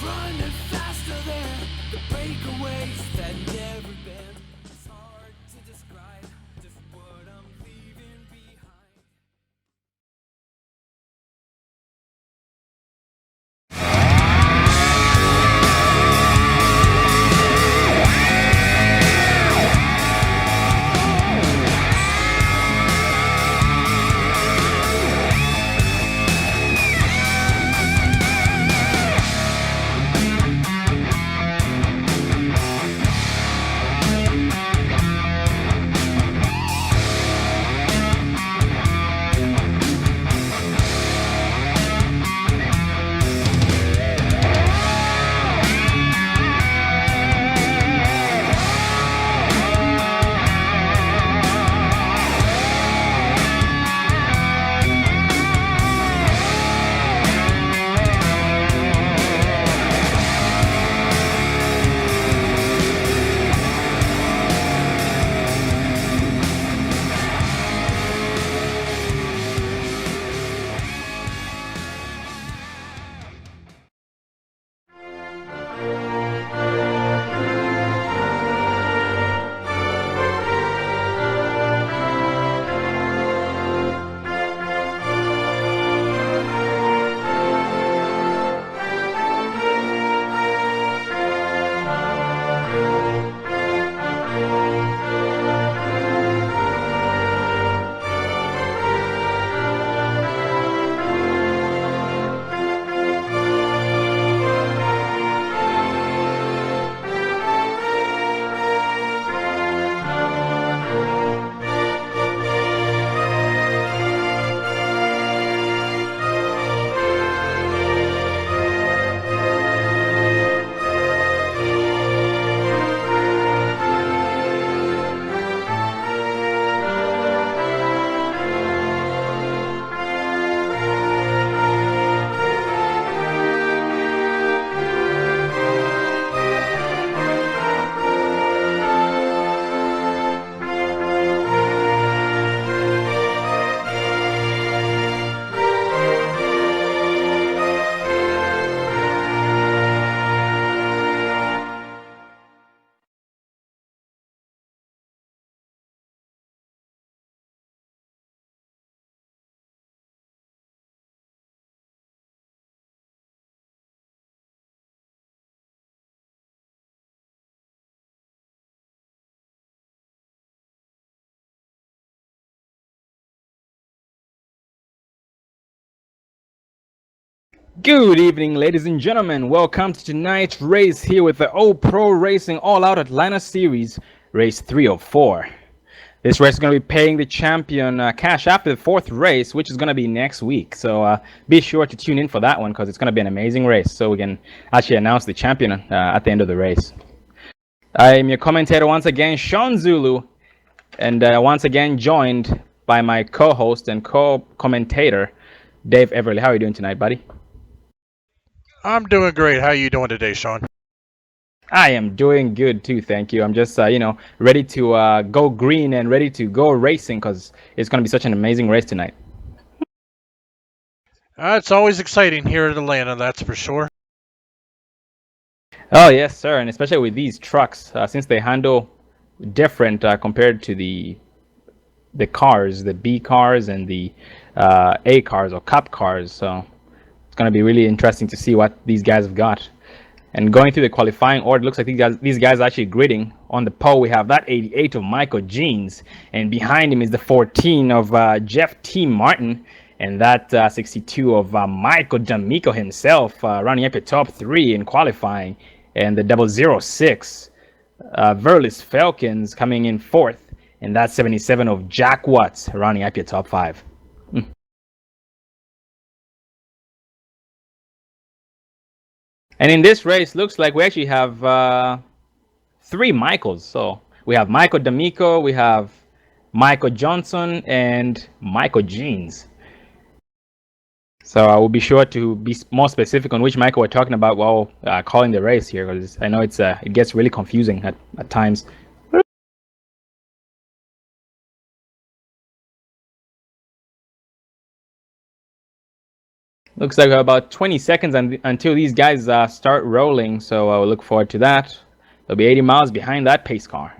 running faster than the breakaways that never bend. It's hard to describe just what I'm leaving behind. Good evening, ladies and gentlemen. Welcome to tonight's race here with the O Pro Racing All Out Atlanta Series, race 304. This race is going to be paying the champion cash after the fourth race, which is going to be next week. So be sure to tune in for that one because it's going to be an amazing race. So we can actually announce the champion at the end of the race. I am your commentator once again, Sean Zulu, and once again joined by my co-host and co-commentator, Dave Everly. How are you doing tonight, buddy? I'm doing great. How are you doing today, Sean? I am doing good too, thank you. I'm just, ready to go green and ready to go racing because it's going to be such an amazing race tonight. It's always exciting here at Atlanta, that's for sure. Oh yes, sir, and especially with these trucks, since they handle different compared to the cars, the B cars and the A cars or Cup cars. So it's going to be really interesting to see what these guys have got. And going through the qualifying order, it looks like these guys are actually gridding. On the pole, we have that 88 of Michael Jeans, and behind him is the 14 of Jeff T. Martin, and that 62 of Michael D'Amico himself, running up your top three in qualifying, and the 006 Verlis Falcons coming in fourth, and that 77 of Jack Watts running up your top five. And in this race, looks like we actually have three Michaels. So we have Michael D'Amico, we have Michael Johnson, and Michael Jeans. So I will be sure to be more specific on which Michael we're talking about while calling the race here, because I know it gets really confusing at times. Looks like about 20 seconds until these guys start rolling, so we'll look forward to that. They'll be 80 miles behind that pace car.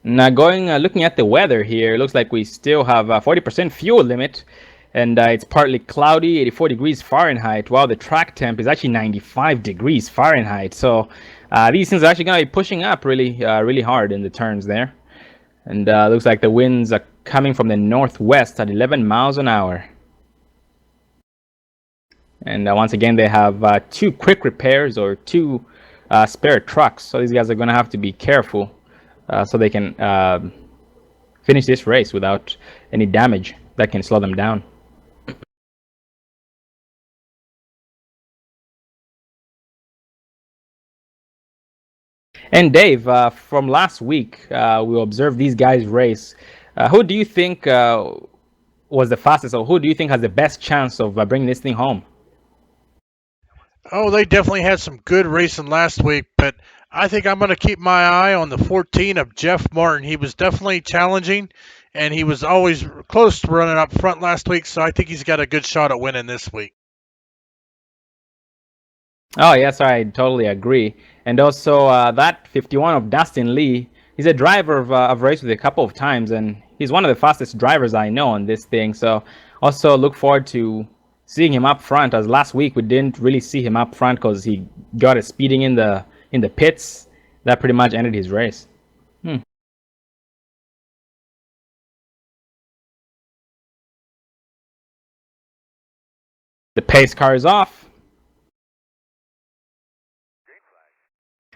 Now looking at the weather here, it looks like we still have a 40% fuel limit, and it's partly cloudy, 84 degrees Fahrenheit, while the track temp is actually 95 degrees Fahrenheit. So these things are actually going to be pushing up really hard in the turns there. And looks like the winds are coming from the northwest at 11 miles an hour. And once again, they have 2 quick repairs or 2 spare trucks. So these guys are going to have to be careful so they can finish this race without any damage that can slow them down. And Dave, from last week, we observed these guys race. Who do you think was the fastest, or who do you think has the best chance of bringing this thing home? Oh, they definitely had some good racing last week, but I think I'm going to keep my eye on the 14 of Jeff Martin. He was definitely challenging, and he was always close to running up front last week, so I think he's got a good shot at winning this week. Oh, yes, I totally agree. And also, that 51 of Dustin Lee, he's a driver of raced with a couple of times, and he's one of the fastest drivers I know on this thing. So, also look forward to seeing him up front. As last week, we didn't really see him up front because he got a speeding in the pits. That pretty much ended his race. The pace car is off.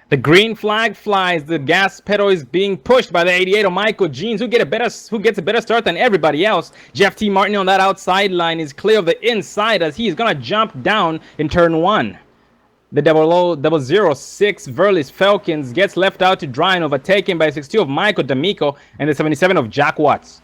The green flag flies. The gas pedal is being pushed by the 88 of Michael Jeans, who gets a better start than everybody else. Jeff T. Martin on that outside line is clear of the inside as he's gonna jump down in turn 1. The 006 Verlis Falcons gets left out to dry and overtaken by 62 of Michael D'Amico and the 77 of Jack Watts.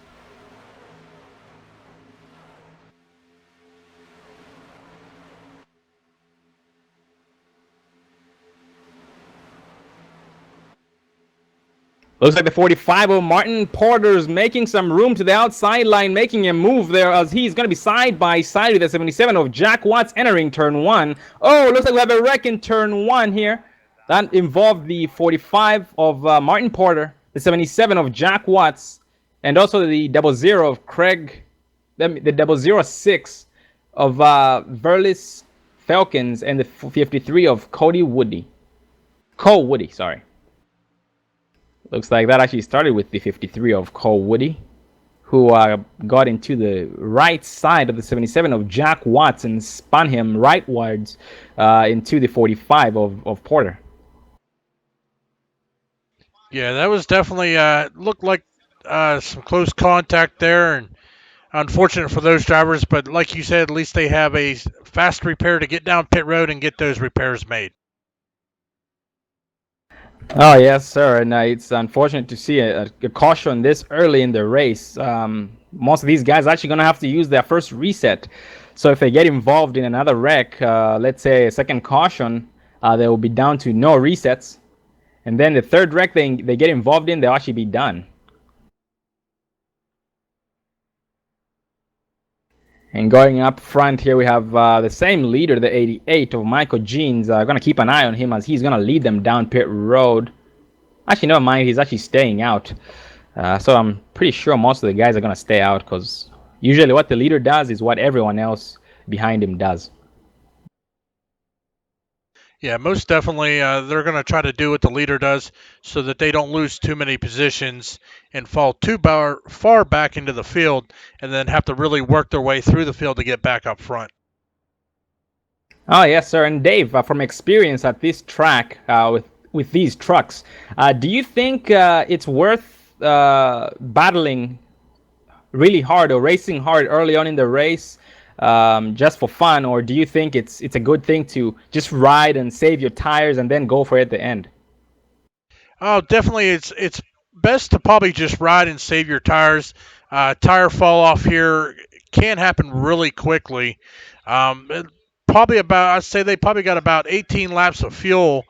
Looks like the 45 of Martin Porter's making some room to the outside line, making a move there as he's going to be side by side with the 77 of Jack Watts entering turn 1. Oh, looks like we have a wreck in turn 1 here. That involved the 45 of Martin Porter, the 77 of Jack Watts, and also the 00 of Craig, the 006 of Verlis Falcons, and the 53 of Cole Woody, sorry. Looks like that actually started with the 53 of Cole Woody, who got into the right side of the 77 of Jack Watts and spun him rightwards into the 45 of Porter. Yeah, that was definitely looked like some close contact there, and unfortunate for those drivers. But like you said, at least they have a fast repair to get down pit road and get those repairs made. Oh, yes, sir. And it's unfortunate to see a caution this early in the race. Most of these guys are actually going to have to use their first reset. So if they get involved in another wreck, let's say a second caution, they will be down to no resets. And then the third wreck they get involved in, they'll actually be done. And going up front here, we have the same leader, the 88 of Michael Jeans. Going to keep an eye on him as he's going to lead them down pit road. Actually, never mind. He's actually staying out. So I'm pretty sure most of the guys are going to stay out because usually what the leader does is what everyone else behind him does. Yeah, most definitely they're going to try to do what the leader does so that they don't lose too many positions and fall too far back into the field and then have to really work their way through the field to get back up front. Oh, yes, sir. And Dave, from experience at this track with these trucks, do you think it's worth battling really hard or racing hard early on in the race just for fun, or do you think it's a good thing to just ride and save your tires and then go for it at the end? Oh, definitely. It's best to probably just ride and save your tires. Tire fall off here can happen really quickly. Probably about I'd say they probably got about 18 laps of fuel,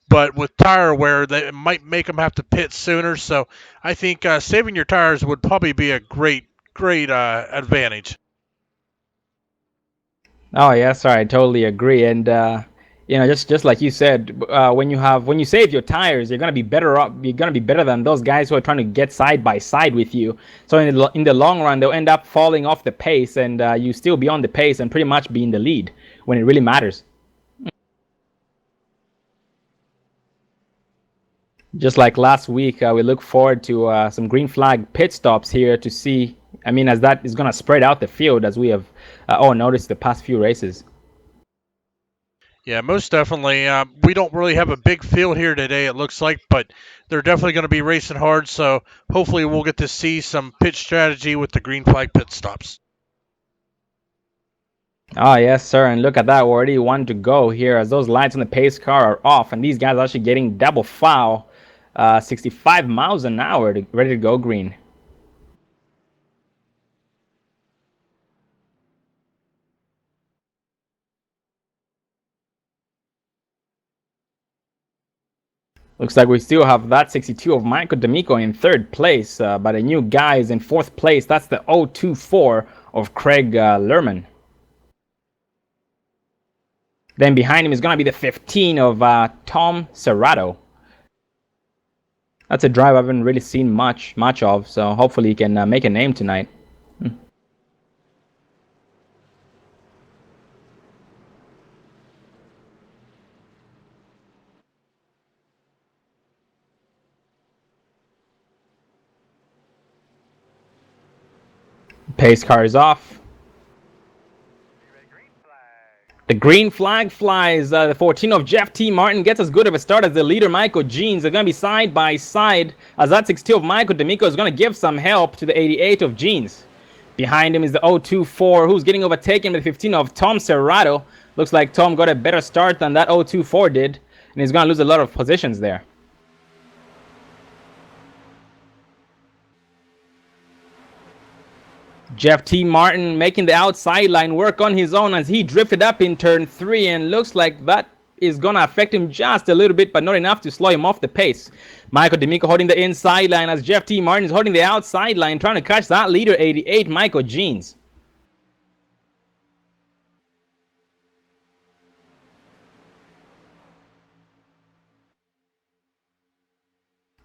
but with tire wear, that might make them have to pit sooner. So I think saving your tires would probably be a great advantage. Oh yes, sir, I totally agree. And just like you said, when you save your tires, you're gonna be better up. You're gonna be better than those guys who are trying to get side by side with you. So in the long run, they'll end up falling off the pace, and you still be on the pace and pretty much be in the lead when it really matters. Just like last week, we look forward to some green flag pit stops here to see. I mean, as that is gonna spread out the field as we have all noticed the past few races. Yeah, most definitely. We don't really have a big field here today, it looks like, but they're definitely going to be racing hard. So hopefully we'll get to see some pit strategy with the green flag pit stops. Oh, yes, sir. And look at that. We're already one to go here as those lights on the pace car are off. And these guys are actually getting double foul, 65 miles an hour, ready to go green. Looks like we still have that 62 of Michael D'Amico in third place, but a new guy is in fourth place. That's the 024 of Craig Lerman. Then behind him is going to be the 15 of Tom Serrato. That's a drive I haven't really seen much of, so hopefully he can make a name tonight. Pace car is off. The green flag flies. The 14 of Jeff T. Martin gets as good of a start as the leader, Michael Jeans. They're going to be side by side as that 62 of Michael D'Amico is going to give some help to the 88 of Jeans. Behind him is the 024, who's getting overtaken by the 15 of Tom Serrato. Looks like Tom got a better start than that 024 did, and he's going to lose a lot of positions there. Jeff T. Martin making the outside line work on his own as he drifted up in turn 3, and looks like that is going to affect him just a little bit, but not enough to slow him off the pace. Michael D'Amico holding the inside line as Jeff T. Martin is holding the outside line, trying to catch that leader 88, Michael Jeans.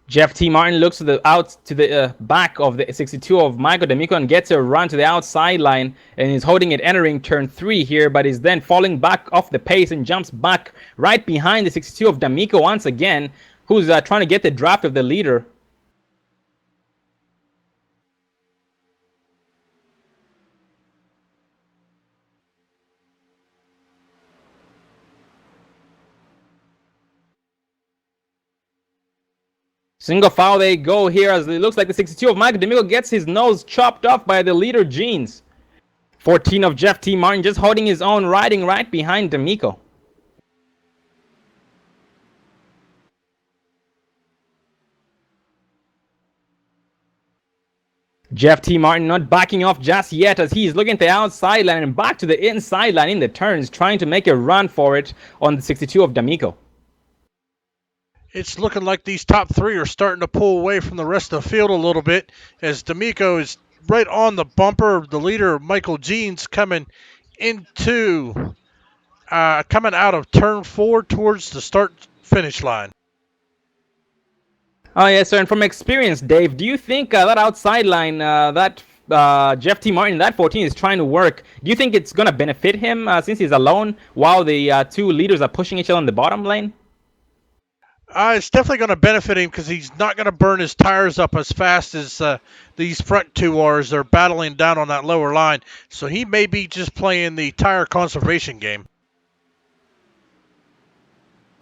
Jeff T. Martin looks to the back of the 62 of Michael D'Amico and gets a run to the outside line, and is holding it entering turn 3 here, but is then falling back off the pace and jumps back right behind the 62 of D'Amico once again, who's trying to get the draft of the leader. Single foul they go here as it looks like the 62 of Michael D'Amico gets his nose chopped off by the leader Jeans. 14 of Jeff T. Martin just holding his own, riding right behind D'Amico. Jeff T. Martin not backing off just yet as he's looking at the outside line and back to the inside line in the turns, trying to make a run for it on the 62 of D'Amico. It's looking like these top three are starting to pull away from the rest of the field a little bit as D'Amico is right on the bumper of the leader, Michael Jeans, coming out of turn 4 towards the start-finish line. Oh, yes, sir. And from experience, Dave, do you think that outside line, that Jeff T. Martin, that 14 is trying to work, do you think it's going to benefit him since he's alone while the two leaders are pushing each other in the bottom lane? It's definitely going to benefit him because he's not going to burn his tires up as fast as these front two are as they're battling down on that lower line. So he may be just playing the tire conservation game.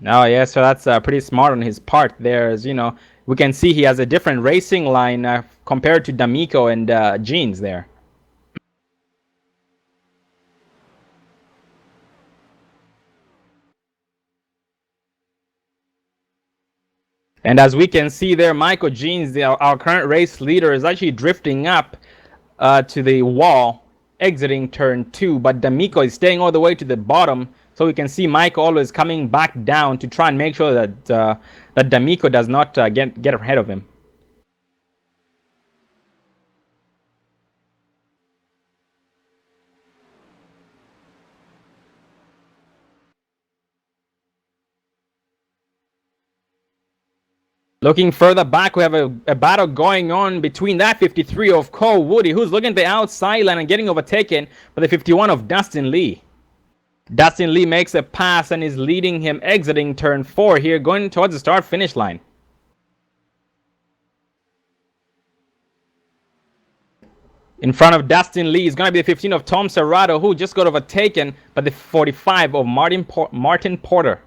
Oh, yeah, so that's pretty smart on his part there. As you know, we can see he has a different racing line compared to D'Amico and Jeans there. And as we can see there, Michael Jeans, our current race leader, is actually drifting up to the wall, exiting turn 2. But D'Amico is staying all the way to the bottom, so we can see Michael always coming back down to try and make sure that D'Amico does not get ahead of him. Looking further back, we have a battle going on between that 53 of Cole Woody, who's looking at the outside line and getting overtaken by the 51 of Dustin Lee. Dustin Lee makes a pass and is leading him, exiting turn 4 here, going towards the start-finish line. In front of Dustin Lee is going to be the 15 of Tom Serrato, who just got overtaken by the 45 of Martin Porter.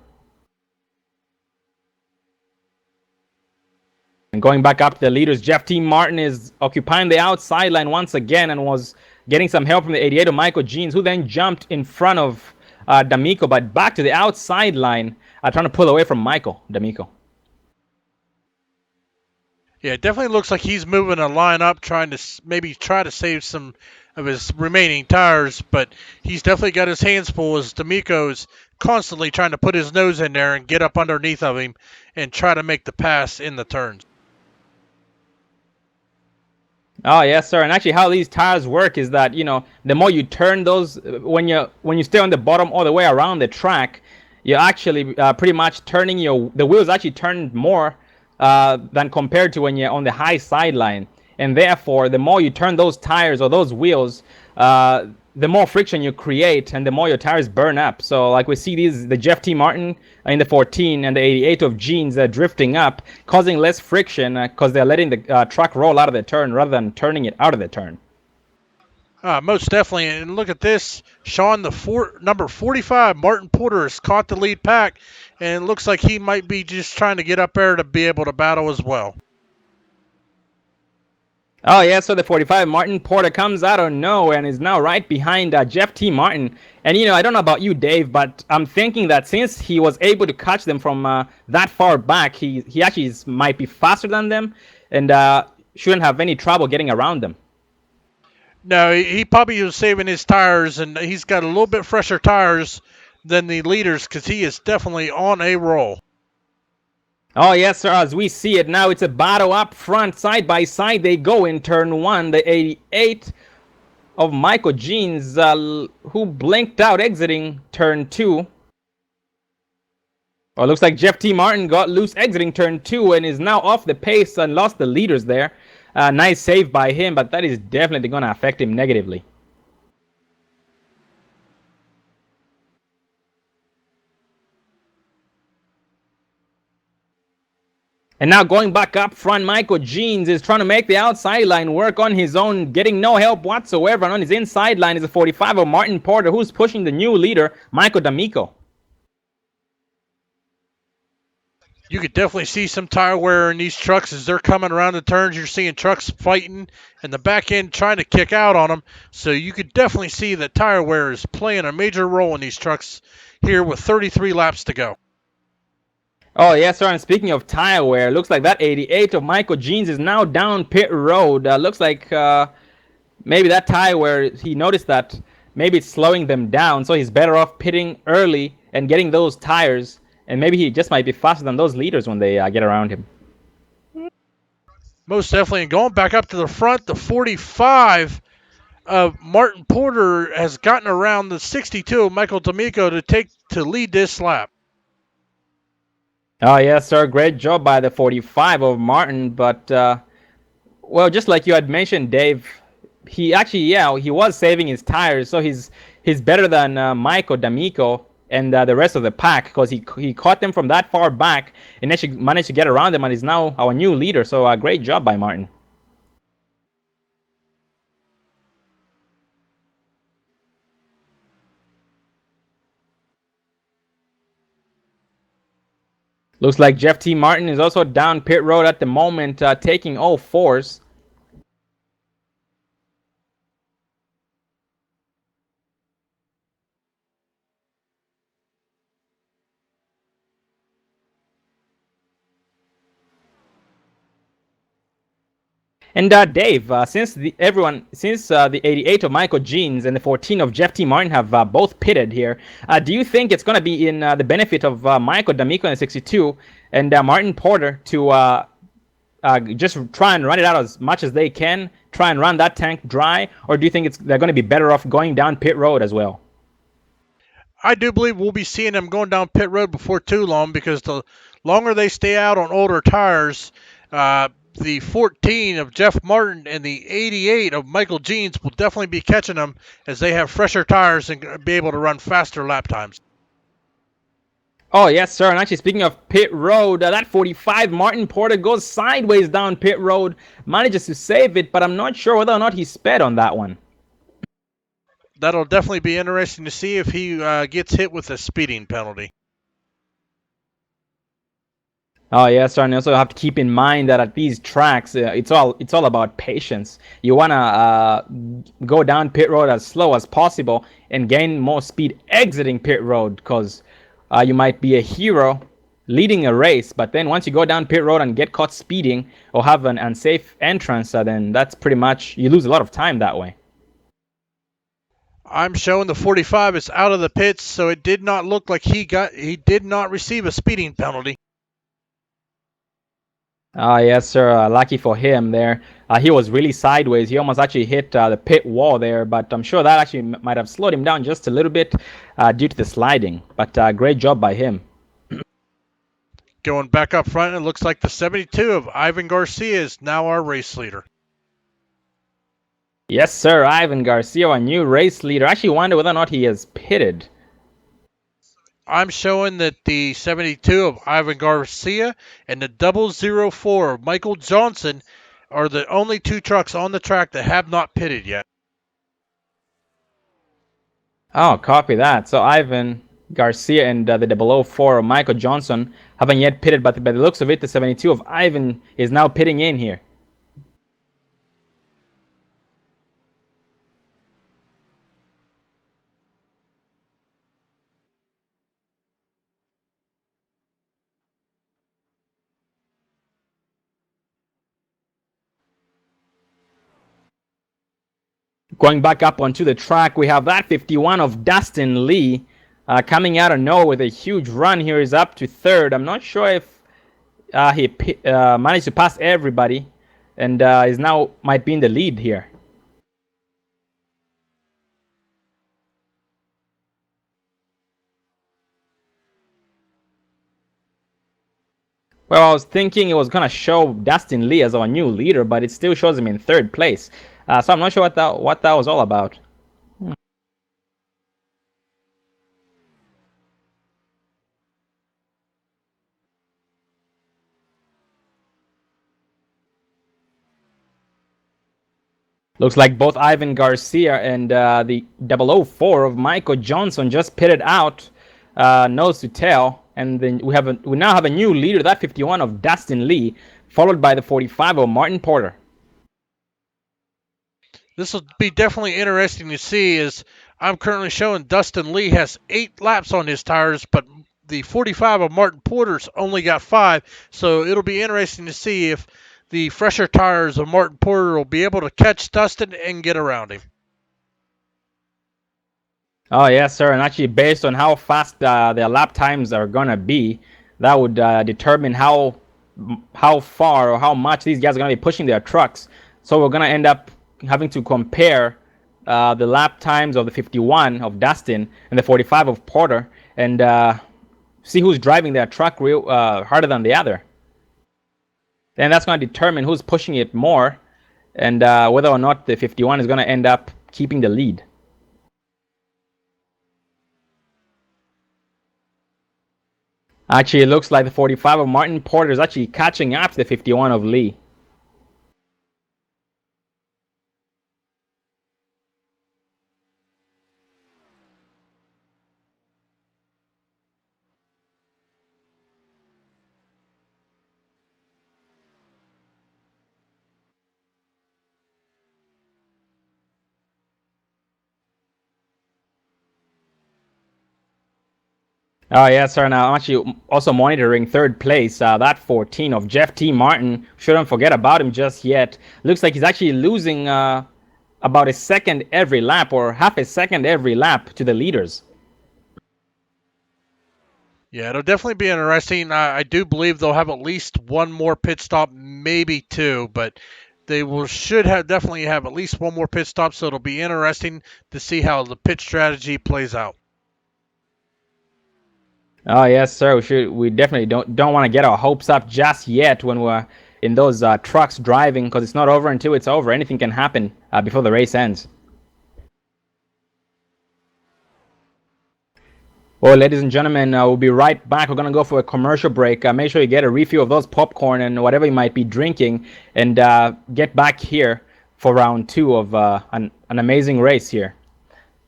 And going back up to the leaders, Jeff T. Martin is occupying the outside line once again and was getting some help from the 88 of Michael Jeans, who then jumped in front of D'Amico, but back to the outside line, trying to pull away from D'Amico. Yeah, it definitely looks like he's moving a line up, trying to maybe try to save some of his remaining tires, but he's definitely got his hands full as D'Amico's constantly trying to put his nose in there and get up underneath of him and try to make the pass in the turns. Oh yes, sir. And actually, how these tires work is that the more you turn those, when you stay on the bottom all the way around the track, you're actually pretty much turning the wheels actually turn more than compared to when you're on the high sideline. And therefore, the more you turn those tires or those wheels, the more friction you create and the more your tires burn up. So like we see the Jeff T. Martin in the 14 and the 88 of Jeans drifting up, causing less friction because they're letting the truck roll out of the turn rather than turning it out of the turn. Most definitely. And look at this. Sean, number 45, Martin Porter, has caught the lead pack, and it looks like he might be just trying to get up there to be able to battle as well. Oh, yeah, so the 45, Martin Porter, comes out of nowhere and is now right behind Jeff T. Martin. And, I don't know about you, Dave, but I'm thinking that since he was able to catch them from that far back, he actually might be faster than them and shouldn't have any trouble getting around them. No, he probably was saving his tires, and he's got a little bit fresher tires than the leaders because he is definitely on a roll. Oh, yes, sir. As we see it now, it's a battle up front, side by side. They go in turn 1. The 88 of Michael Jeans, who blinked out, exiting turn 2. Oh, it looks like Jeff T. Martin got loose exiting turn 2 and is now off the pace and lost the leaders there. Nice save by him, but that is definitely going to affect him negatively. And now going back up front, Michael Jeans is trying to make the outside line work on his own, getting no help whatsoever. And on his inside line is a 45 of Martin Porter, who's pushing the new leader, Michael D'Amico. You could definitely see some tire wear in these trucks as they're coming around the turns. You're seeing trucks fighting and the back end trying to kick out on them. So you could definitely see that tire wear is playing a major role in these trucks here with 33 laps to go. Oh, yes, sir. And speaking of tire wear, looks like that 88 of Michael Jeans is now down pit road. Looks like maybe that tire wear, he noticed that maybe it's slowing them down. So he's better off pitting early and getting those tires. And maybe he just might be faster than those leaders when they get around him. Most definitely. And going back up to the front, the 45 of Martin Porter has gotten around the 62 of Michael D'Amico to lead this lap. Oh, yes, sir. Great job by the 45 of Martin. But, well, just like you had mentioned, Dave, he actually, he was saving his tires. So he's better than Michael D'Amico and the rest of the pack because he caught them from that far back and actually managed to get around them and is now our new leader. So great job by Martin. Looks like Jeff T. Martin is also down pit road at the moment, taking all fours. And Dave, since the 88 of Michael Jeans and the 14 of Jeff T. Martin have both pitted here, do you think it's going to be in the benefit of Michael D'Amico in the 62 and Martin Porter to just try and run it out as much as they can, try and run that tank dry, or do you think they're going to be better off going down pit road as well? I do believe we'll be seeing them going down pit road before too long because the longer they stay out on older tires, the 14 of Jeff Martin and the 88 of Michael Jeans will definitely be catching them as they have fresher tires and be able to run faster lap times. Oh, yes, sir. And actually, speaking of pit road, that 45 Martin Porter goes sideways down pit road, manages to save it, but I'm not sure whether or not he sped on that one. That'll definitely be interesting to see if he gets hit with a speeding penalty. Oh yes, sir. And you also have to keep in mind that at these tracks, it's all about patience. You wanna go down pit road as slow as possible and gain more speed exiting pit road, because you might be a hero leading a race, but then once you go down pit road and get caught speeding or have an unsafe entrance, then that's pretty much, you lose a lot of time that way. I'm showing the 45 is out of the pits, so it did not look like he did not receive a speeding penalty. Yes, sir. Lucky for him there. He was really sideways. He almost actually hit the pit wall there, but I'm sure that actually might have slowed him down just a little bit due to the sliding. But great job by him. Going back up front, it looks like the 72 of Ivan Garcia is now our race leader. Yes, sir. Ivan Garcia, a new race leader. I actually wonder whether or not he has pitted. I'm showing that the 72 of Ivan Garcia and the 004 of Michael Johnson are the only two trucks on the track that have not pitted yet. Oh, copy that. So Ivan Garcia and the 004 of Michael Johnson haven't yet pitted, but by the looks of it, the 72 of Ivan is now pitting in here. Going back up onto the track, we have that 51 of Dustin Lee coming out of nowhere with a huge run here. He's up to third. I'm not sure if he managed to pass everybody and is now might be in the lead here. Well, I was thinking it was going to show Dustin Lee as our new leader, but it still shows him in third place. So I'm not sure what that was all about. Looks like both Ivan Garcia and the 004 of Michael Johnson just pitted out, nose to tail, and then we now have a new leader, that 51 of Dustin Lee, followed by the 45 of Martin Porter. This will be definitely interesting to see as I'm currently showing Dustin Lee has 8 laps on his tires, but the 45 of Martin Porter's only got 5, so it'll be interesting to see if the fresher tires of Martin Porter will be able to catch Dustin and get around him. Oh yes, sir. And actually, based on how fast their lap times are gonna be, that would determine how far or how much these guys are gonna be pushing their trucks. So we're gonna end up having to compare the lap times of the 51 of Dustin and the 45 of Porter, and see who's driving their truck real harder than the other. And that's gonna determine who's pushing it more, and whether or not the 51 is gonna end up keeping the lead. Actually, it looks like the 45 of Martin Porter is actually catching up to the 51 of Lee. Oh, yes, sir. Now, I'm actually also monitoring third place. That 14 of Jeff T. Martin. Shouldn't forget about him just yet. Looks like he's actually losing about a second every lap, or half a second every lap, to the leaders. Yeah, it'll definitely be interesting. I do believe they'll have at least one more pit stop, maybe two, but they will should have definitely have at least one more pit stop. So it'll be interesting to see how the pit strategy plays out. Oh, yes, sir. We definitely don't want to get our hopes up just yet when we're in those trucks driving, because it's not over until it's over. Anything can happen before the race ends. Well, ladies and gentlemen, we'll be right back. We're going to go for a commercial break. Make sure you get a refill of those popcorn and whatever you might be drinking, and get back here for round two of an amazing race here.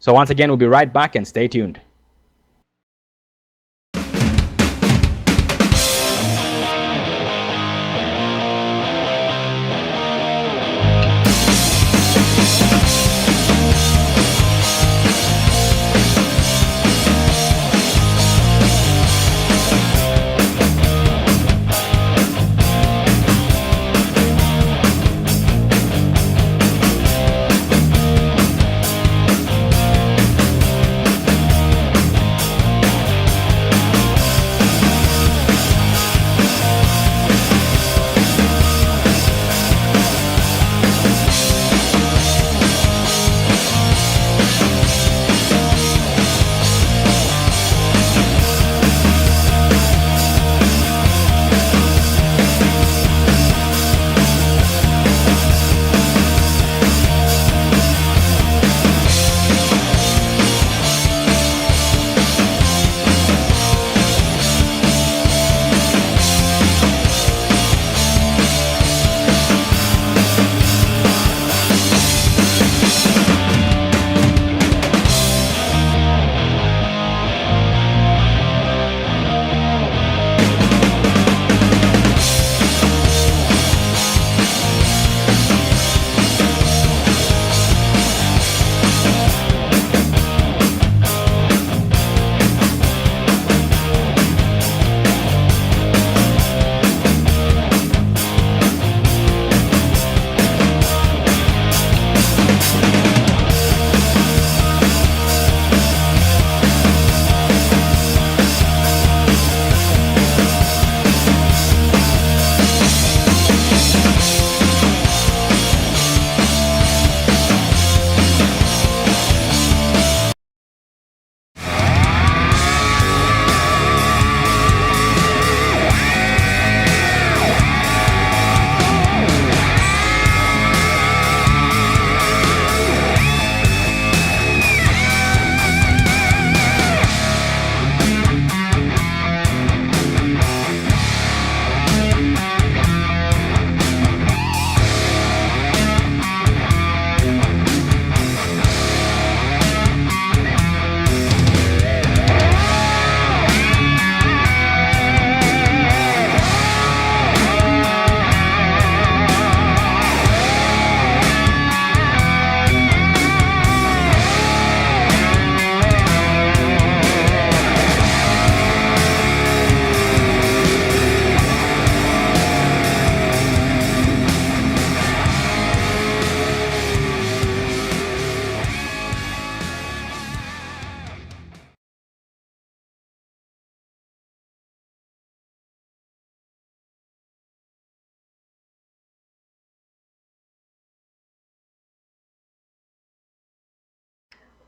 So once again, we'll be right back, and stay tuned.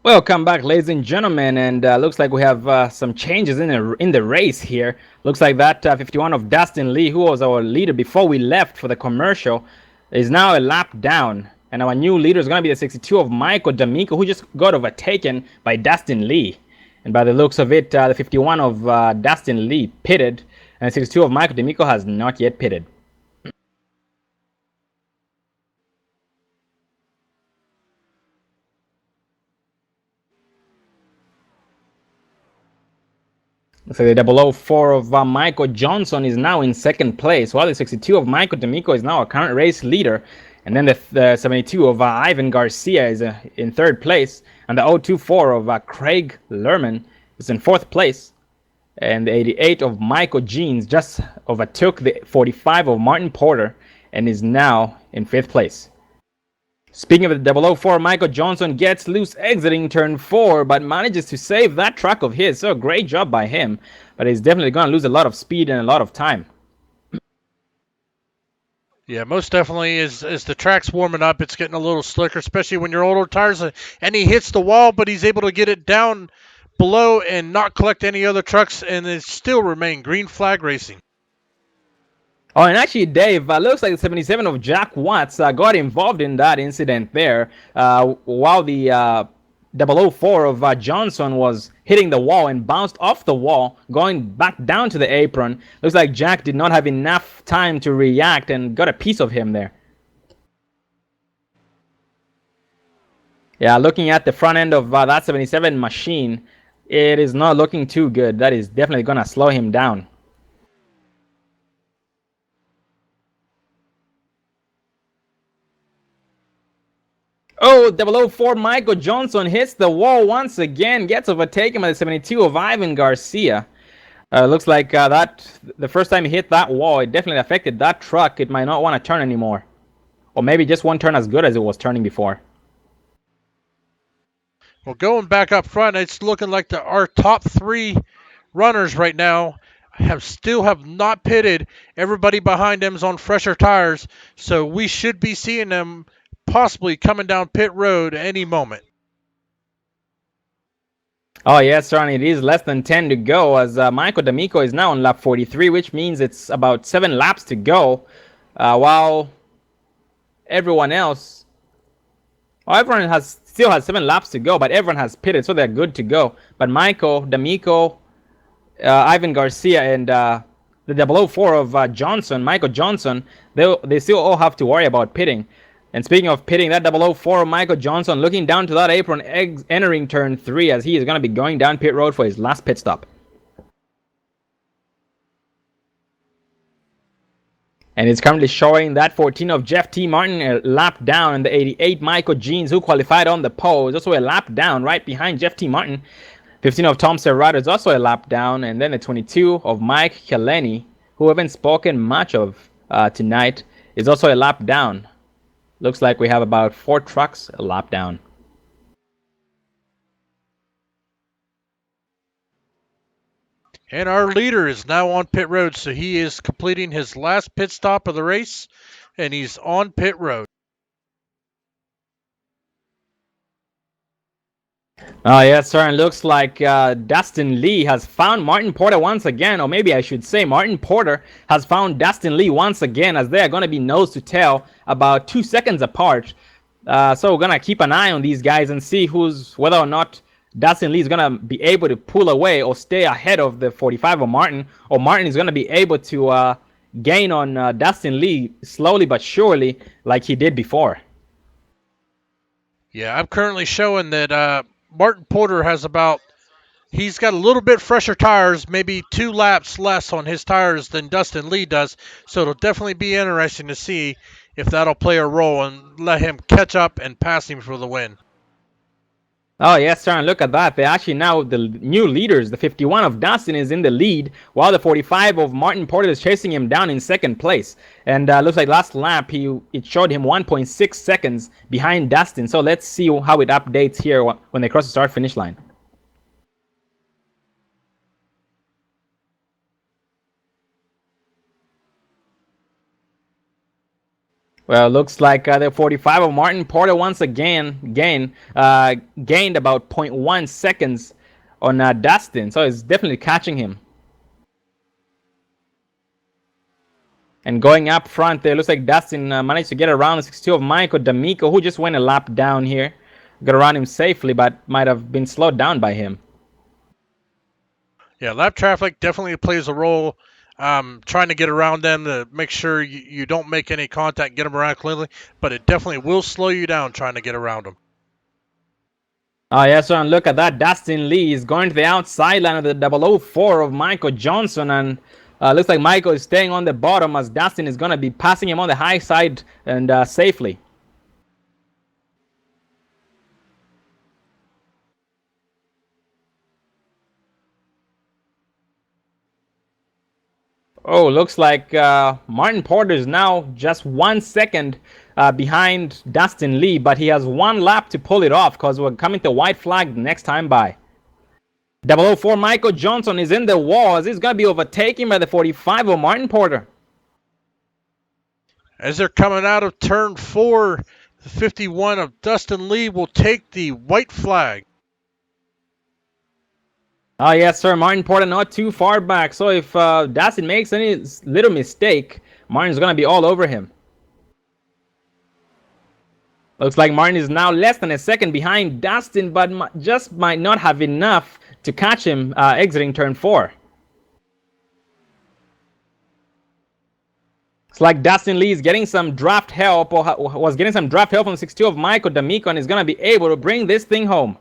Welcome back, ladies and gentlemen, and looks like we have some changes in the race here. Looks like that 51 of Dustin Lee, who was our leader before we left for the commercial, is now a lap down, and our new leader is going to be the 62 of Michael D'Amico, who just got overtaken by Dustin Lee. And by the looks of it, the 51 of Dustin Lee pitted, and the 62 of Michael D'Amico has not yet pitted. So the 004 of Michael Johnson is now in second place, while the 62 of Michael D'Amico is now a current race leader. And then the 72 of Ivan Garcia is in third place. And the 024 of Craig Lerman is in fourth place. And the 88 of Michael Jeans just overtook the 45 of Martin Porter and is now in 5th place. Speaking of the 004, Michael Johnson gets loose exiting turn 4, but manages to save that truck of his. So great job by him, but he's definitely going to lose a lot of speed and a lot of time. Yeah, most definitely. As the track's warming up, it's getting a little slicker, especially when you're older tires. And he hits the wall, but he's able to get it down below and not collect any other trucks, and it still remain green flag racing. Oh, and actually, Dave, looks like the 77 of Jack Watts got involved in that incident there, while the 004 of Johnson was hitting the wall and bounced off the wall, going back down to the apron. Looks like Jack did not have enough time to react and got a piece of him there. Yeah, looking at the front end of that 77 machine, it is not looking too good. That is definitely going to slow him down. Oh, 004 Michael Johnson hits the wall once again, gets overtaken by the 72 of Ivan Garcia. Looks like that the first time he hit that wall, it definitely affected that truck. It might not want to turn anymore. Or maybe just won't turn as good as it was turning before. Well, going back up front, it's looking like our top 3 runners right now still have not pitted. Everybody behind them is on fresher tires, so we should be seeing them possibly coming down pit road any moment. Oh yes, sir, and it is less than 10 to go as Michael D'Amico is now on lap 43, which means it's about 7 laps to go, while everyone else, everyone still has 7 laps to go, but everyone has pitted, so they're good to go. But Michael D'Amico, Ivan Garcia, and the 004 of Johnson, Michael Johnson, they still all have to worry about pitting. And speaking of pitting, that 004 of Michael Johnson looking down to that apron, entering turn 3 as he is going to be going down pit road for his last pit stop. And it's currently showing that 14 of Jeff T. Martin a lap down, and the 88 Michael Jeans, who qualified on the pole, is also a lap down right behind Jeff T. Martin. 15 of Tom Serrato is also a lap down, and then the 22 of Mike Heleni, who we haven't spoken much of tonight, is also a lap down. Looks like we have about 4 trucks a lap down. And our leader is now on pit road, so he is completing his last pit stop of the race, and he's on pit road. Oh, yes, sir. And looks like Dustin Lee has found Martin Porter once again, or maybe I should say Martin Porter has found Dustin Lee once again, as they are going to be nose to tail about 2 seconds apart. So we're going to keep an eye on these guys and see whether or not Dustin Lee is going to be able to pull away or stay ahead of the 45 of Martin, or Martin is going to be able to gain on Dustin Lee slowly but surely like he did before. Yeah, I'm currently showing that Martin Porter he's got a little bit fresher tires, maybe 2 laps less on his tires than Dustin Lee does. So it'll definitely be interesting to see if that'll play a role and let him catch up and pass him for the win. Oh, yes, sir, and look at that. They're actually now the new leaders. The 51 of Dustin is in the lead, while the 45 of Martin Porter is chasing him down in 2nd place. And looks like last lap, it showed him 1.6 seconds behind Dustin. So let's see how it updates here when they cross the start-finish line. Well, looks like the 45 of Martin Porter once again gained about 0.1 seconds on Dustin. So it's definitely catching him. And going up front there, looks like Dustin managed to get around the 62 of Michael D'Amico, who just went a lap down here. Got around him safely, but might have been slowed down by him. Yeah, lap traffic definitely plays a role. Trying to get around them to make sure you don't make any contact, get them around cleanly, but it definitely will slow you down trying to get around them. Oh, yes, sir, and look at that. Dustin Lee is going to the outside line of the 004 of Michael Johnson, and looks like Michael is staying on the bottom as Dustin is going to be passing him on the high side and safely. Oh, looks like Martin Porter is now just 1 second behind Dustin Lee, but he has one lap to pull it off because we're coming to white flag the next time by. 004 Michael Johnson is in the walls. He's going to be overtaken by the 45 of Martin Porter. As they're coming out of turn 4, the 51 of Dustin Lee will take the white flag. Oh, yes, sir. Martin Porter not too far back. So if Dustin makes any little mistake, Martin's going to be all over him. Looks like Martin is now less than a second behind Dustin, but just might not have enough to catch him exiting turn 4. It's like Dustin Lee is getting some draft help, or was getting some draft help from 62 of Michael D'Amico, and is going to be able to bring this thing home.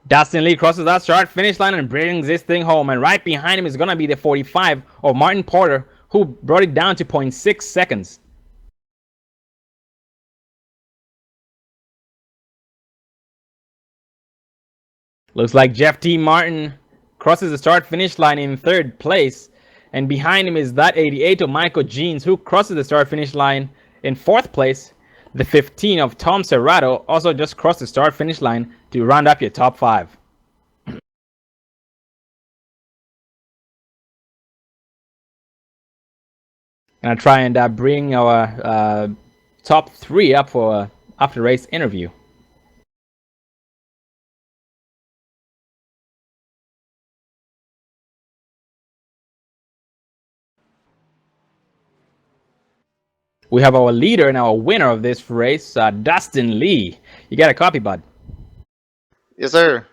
Dustin Lee crosses that start-finish line and brings this thing home, and right behind him is going to be the 45 of Martin Porter, who brought it down to 0.6 seconds. Looks like Jeff T. Martin crosses the start-finish line in 3rd place, and behind him is that 88 of Michael Jeans, who crosses the start-finish line in 4th place. The 15 of Tom Serrato also just crossed the start-finish line to round up your top 5. Gonna try and bring our top 3 up for after-race interview. We have our leader and our winner of this race, Dustin Lee. You got a copy, bud? Yes, sir.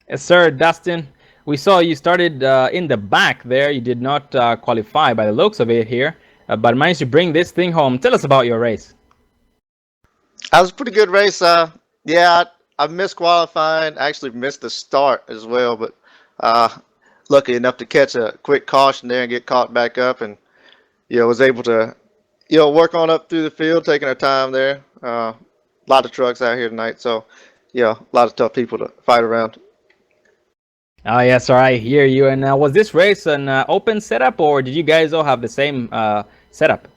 Yes, sir, Dustin. We saw you started in the back there. You did not qualify by the looks of it here, but managed to bring this thing home. Tell us about your race. That was a pretty good race. Yeah, I missed qualifying. I actually missed the start as well, but lucky enough to catch a quick caution there and get caught back up, and was able to work on up through the field, taking our time there. A lot of trucks out here tonight, so a lot of tough people to fight around. Oh, yes, sir, I hear you. And was this race an open setup, or did you guys all have the same setup?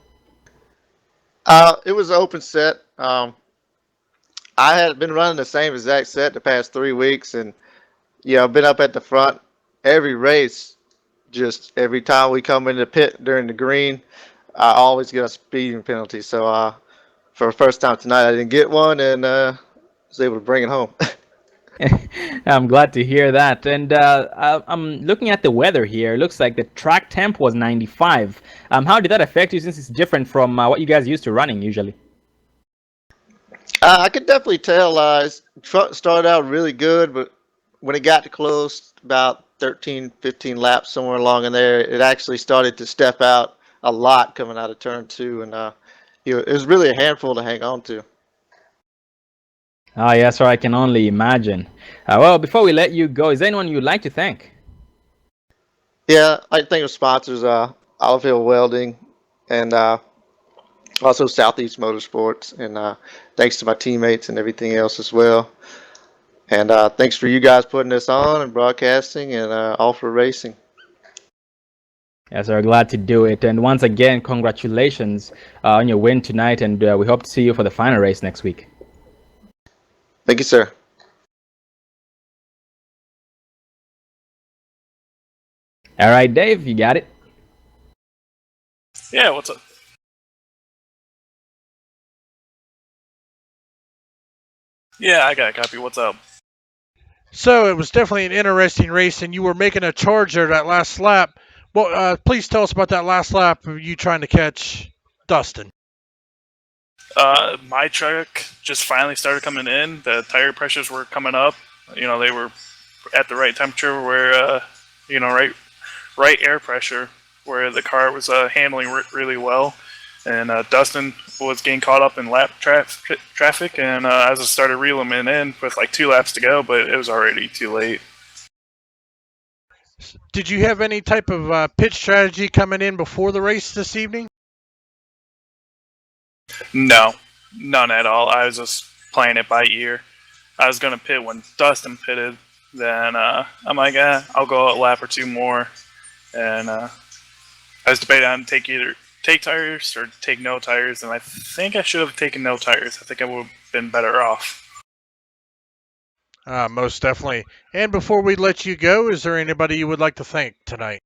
It was an open set. I had been running the same exact set the past 3 weeks, and I've been up at the front every race. Just every time we come in the pit during the green, I always get a speeding penalty. So for the first time tonight, I didn't get one, and was able to bring it home. I'm glad to hear that. And I'm looking at the weather here. It looks like the track temp was 95. How did that affect you, since it's different from what you guys used to running usually? I could definitely tell. Truck started out really good, but when it got to close, about 13, 15 laps somewhere along in there, it actually started to step out a lot coming out of turn 2, and it was really a handful to hang on to. Oh, yes, sir, I can only imagine. Well, before we let you go, is there anyone you'd like to thank? Yeah, I think of sponsors, Olive Hill Welding, and also Southeast Motorsports, and thanks to my teammates and everything else as well. And thanks for you guys putting this on and broadcasting, and all for racing. Yes, sir, glad to do it. And once again, congratulations on your win tonight, and we hope to see you for the final race next week. Thank you, sir. All right, Dave, you got it? Yeah, what's up? Yeah, I got a copy. What's up? So it was definitely an interesting race, and you were making a charge there that last lap. Well, please tell us about that last lap of you trying to catch Dustin. My truck just finally started coming in. The tire pressures were coming up. They were at the right temperature where, right air pressure where the car was handling really well. And Dustin was getting caught up in lap traffic, and as I started reeling him in with like 2 laps to go, but it was already too late. Did you have any type of pit strategy coming in before the race this evening? No, none at all. I was just playing it by ear. I was going to pit when Dustin pitted, then I'm like, I'll go a lap or two more. And I was debating on either take tires or take no tires, and I think I should have taken no tires. I think I would have been better off. Most definitely. And before we let you go, is there anybody you would like to thank tonight?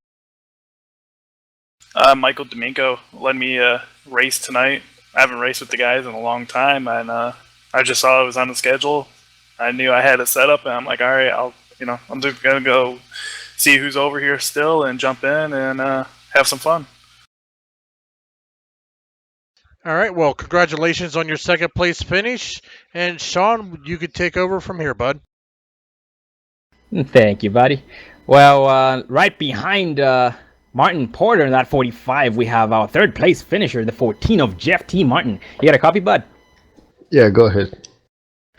Michael Domingo let me race tonight. I haven't raced with the guys in a long time, and I just saw it was on the schedule. I knew I had it set up, and I'm like, all right, I'm just gonna go see who's over here still and jump in and have some fun. All right. Well, congratulations on your second place finish. And Sean, you could take over from here, bud. Thank you, buddy. Well, right behind Martin Porter in that 45, we have our third place finisher, the 14 of Jeff T. Martin. You got a copy, bud? Yeah, go ahead.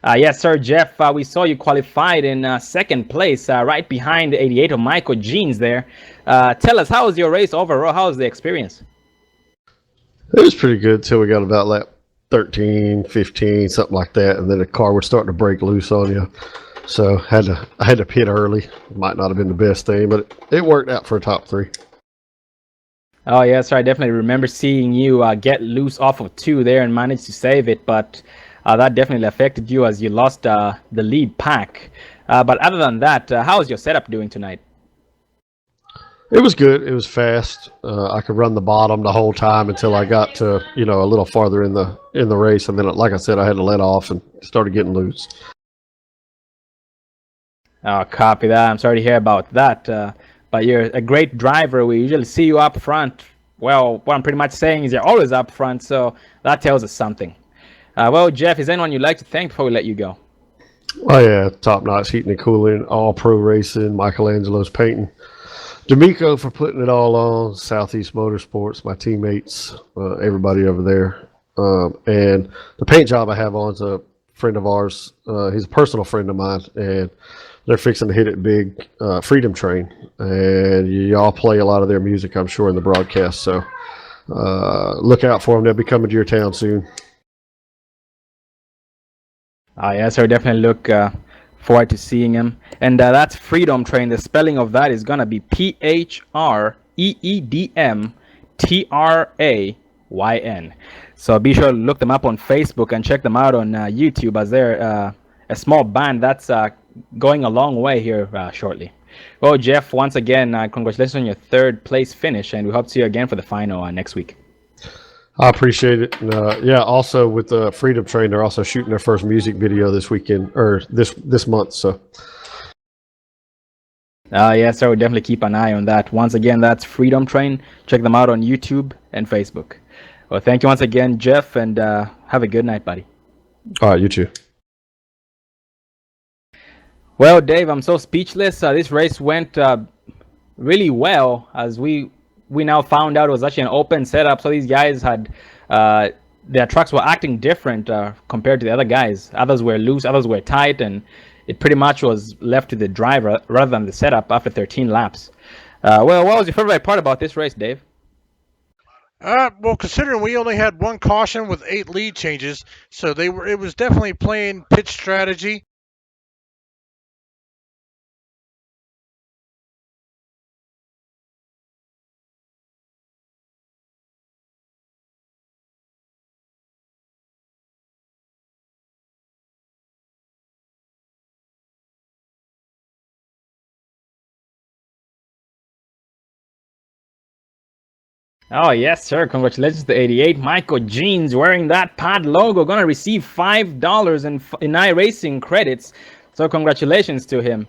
Yes, sir, Jeff. We saw you qualified in second place, right behind the 88 of Michael Jeans there. Tell us, how was your race overall? How was the experience? It was pretty good till we got about lap 13, 15, something like that, and then the car would start to break loose on you. So I had to pit early. Might not have been the best thing, but it worked out for a top 3. Oh, yes, sir. I definitely remember seeing you get loose off of 2 there and manage to save it, but that definitely affected you as you lost the lead pack. But other than that, how is your setup doing tonight? It was good. It was fast. I could run the bottom the whole time until I got to a little farther in the race, and then, like I said, I had to let off and started getting loose. Oh, copy that. I'm sorry to hear about that. But you're a great driver. We usually see you up front. Well, what I'm pretty much saying is you're always up front, so that tells us something. Well, Jeff, is anyone you'd like to thank before we let you go? Oh yeah, Top Notch Heating and Cooling, All Pro Racing, Michelangelo's Painting, D'Amico for putting it all on, Southeast Motorsports, my teammates, everybody over there, and the paint job I have on is a friend of ours. He's a personal friend of mine, and they're fixing to hit it big. Freedom Train, and y'all play a lot of their music, I'm sure, in the broadcast. So look out for them. They'll be coming to your town soon. Yes, I definitely look forward to seeing him. And that's Freedom Train. The spelling of that is going to be PHREEDMTRAYN. So be sure to look them up on Facebook and check them out on YouTube, as they're a small band that's going a long way here shortly. Well, Jeff, once again, congratulations on your third place finish, and we hope to see you again for the final next week. I appreciate it. And, yeah, also with the Freedom Train, they're also shooting their first music video this weekend, or this month. So, yes, sir. We'll definitely keep an eye on that. Once again, that's Freedom Train. Check them out on YouTube and Facebook. Well, thank you once again, Jeff, and have a good night, buddy. all right, you too. Well, Dave, I'm so speechless. This race went really well, as we now found out it was actually an open setup. So these guys had their trucks were acting different compared to the other guys. Others were loose, others were tight, and it pretty much was left to the driver rather than the setup after 13 laps. Well, what was your favorite part about this race, Dave? Well, considering we only had one caution with 8 lead changes, so it was definitely playing pit strategy. Oh, yes, sir. Congratulations to 88. Michael Jeans wearing that pod logo. Going to receive $5 in iRacing credits. So congratulations to him.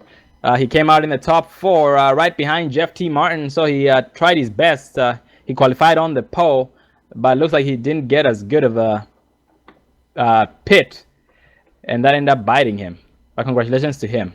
He came out in the top 4 right behind Jeff T. Martin. So he tried his best. He qualified on the pole, but it looks like he didn't get as good of a pit. And that ended up biting him. But congratulations to him.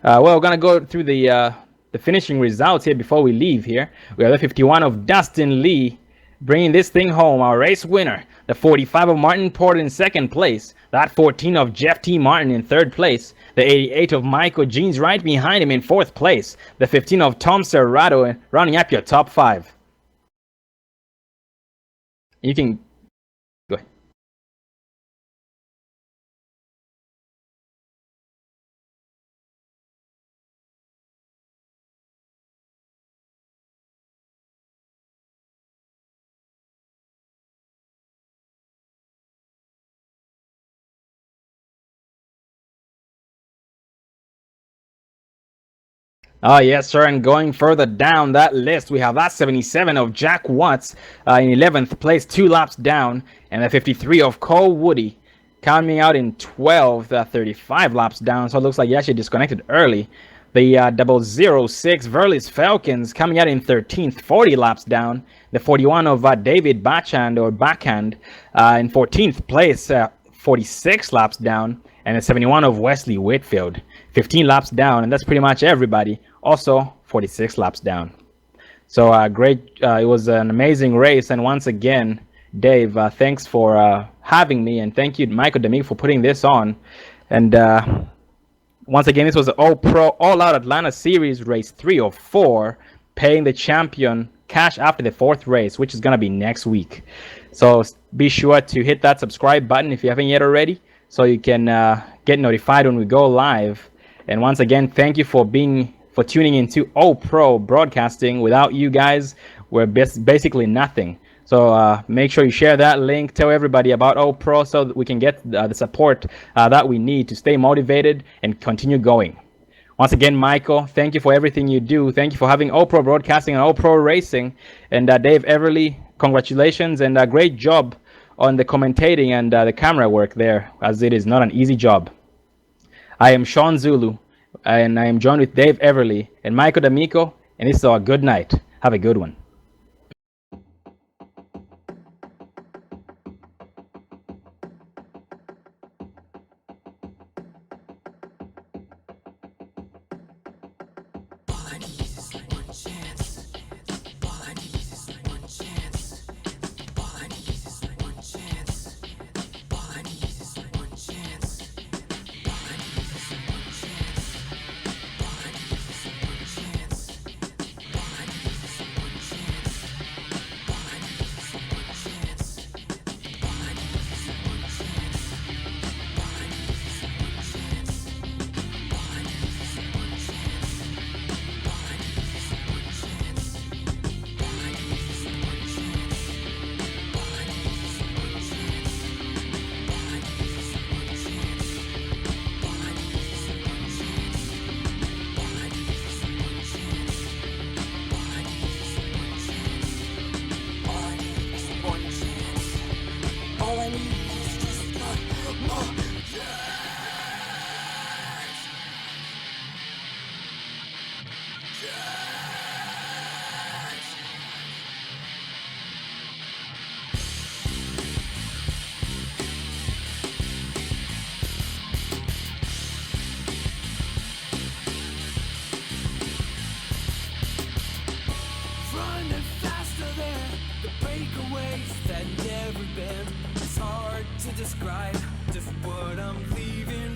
Well, we're going to go through the finishing results here before we leave here. We have the 51 of Dustin Lee bringing this thing home, our race winner. The 45 of Martin Porter in second place. That 14 of Jeff T. Martin in third place. The 88 of Michael Jeans right behind him in fourth place. The 15 of Tom Serrato rounding up your top 5. You can go ahead. Oh, yes, sir. And going further down that list, we have that 77 of Jack Watts in 11th place, 2 laps down, and the 53 of Cole Woody coming out in 12th, 35 laps down. So it looks like he actually disconnected early. The 006 Verlis Falcons coming out in 13th, 40 laps down. The 41 of David Backhand in 14th place, 46 laps down. And the 71 of Wesley Whitfield, 15 laps down. And that's pretty much everybody. Also 46 laps down. So great. It was an amazing race. And once again, Dave, thanks for having me. And thank you, Michael Demick, for putting this on. And once again, this was the All-Pro All-Out Atlanta Series race 3 of 4, paying the champion cash after the 4th race, which is going to be next week. So be sure to hit that subscribe button if you haven't yet already, so you can get notified when we go live. And once again, thank you for tuning into All-Pro Broadcasting. Without you guys, we're basically nothing. So make sure you share that link. Tell everybody about All-Pro so that we can get the support that we need to stay motivated and continue going. Once again, Michael, thank you for everything you do. Thank you for having All-Pro Broadcasting and All-Pro Racing. And Dave Everly, congratulations and great job on the commentating and the camera work there, as it is not an easy job. I am Sean Zulu, and I am joined with Dave Everly and Michael D'Amico, and this is our good night. Have a good one. Running faster than the breakaways that never been. It's hard to describe just what I'm leaving